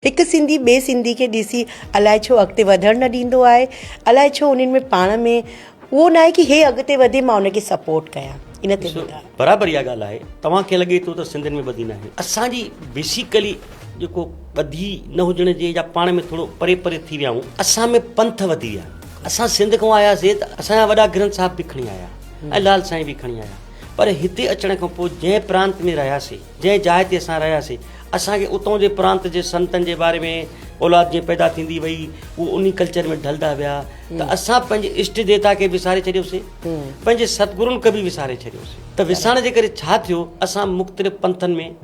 हिकु सिंधी ॿिए सिंधी खे ॾिसी अलाए छो अॻिते वधणु न ॾींदो आहे, अलाए छो उन्हनि में पाण में उहो न आहे कि हे अॻिते वधे मां उनखे सपोर्ट कयां। इन ते बराबरि इहा ॻाल्हि आहे। तव्हांखे लॻे थो त सिंधियुनि में ॿधी न आहे। असांजी बेसिकली जेको ॿधी न हुजण जे या पाण में थोरो परे परे थी विया आहियूं, असां में पंथ वधी विया। असां सिंध खां आयासीं त असांजा वॾा ग्रंथ साहिब बि खणी आया ऐं लाल साईं बि खणी आया, पर हिते अचण खां पोइ जंहिं प्रांत में रहियासीं, जंहिं जाइ ते असां रहियासीं, असांखे उतां जे प्रांत जे संतनि जे बारे में औलाद जीअं पैदा थींदी वई उहो उन कल्चर में ढलंदा विया त असां पंहिंजे इष्ट देवता खे विसारे छॾियोसीं, पंहिंजे सतगुरुनि खे बि विसारे छॾियोसीं। त विसारण जे करे छा थियो, असां मुख़्तलिफ़ पंथनि में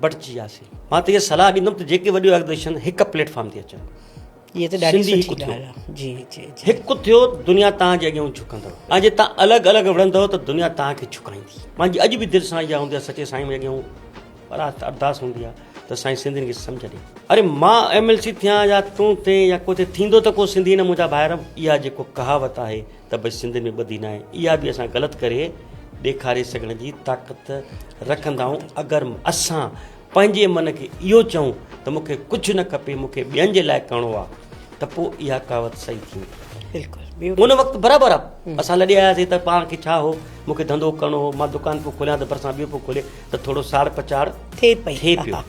बटिजी वियासीं। मां त इहा सलाह ॾींदुमि त जेके वॾी ऑर्गेनाइजेशन हिकु प्लेटफॉर्म ते अचनि, ये तो ॾाढी सुठी ॻाल्हि आहे। जी जी हिकु थियो दुनिया तव्हांजे अॻियां झुकंदव, ऐं जे तव्हां अलॻि अलॻि वणंदव त दुनिया तव्हांखे झुकाईंदी। मुंहिंजी अॼु बि दिलि सां इहा हूंदी आहे, सचे साईं जे अॻियां अरदास हूंदी आहे त साईं सिंधियुनि खे सम्झ ॾे। अरे मां MLC थियां या तूं थिए या को थींदो त को सिंधी न मुंहिंजा ॿाहिरि, इहा जेको कहावत आहे त भई सिंधियुनि में ॿधी न आहे, इहा बि असां ग़लति करे ॾेखारे सघण जी ताक़त रखंदा आहियूं। अगरि असां पंहिंजे मन खे इहो चऊं त मूंखे कुझु न खपे, मूंखे ॿियनि जे लाइ करिणो आहे, त पोइ इहा कहावत सही थींदी। बिल्कुलु उन वक़्तु बराबरि आहे। असां लॾे आयासीं त पाण खे छा हो, मूंखे धंधो करिणो हो, मां दुकान पियो खोलियां त भरिसां ॿियो पियो खोले, त थोरो साड़ पचाड़ थिए पियो।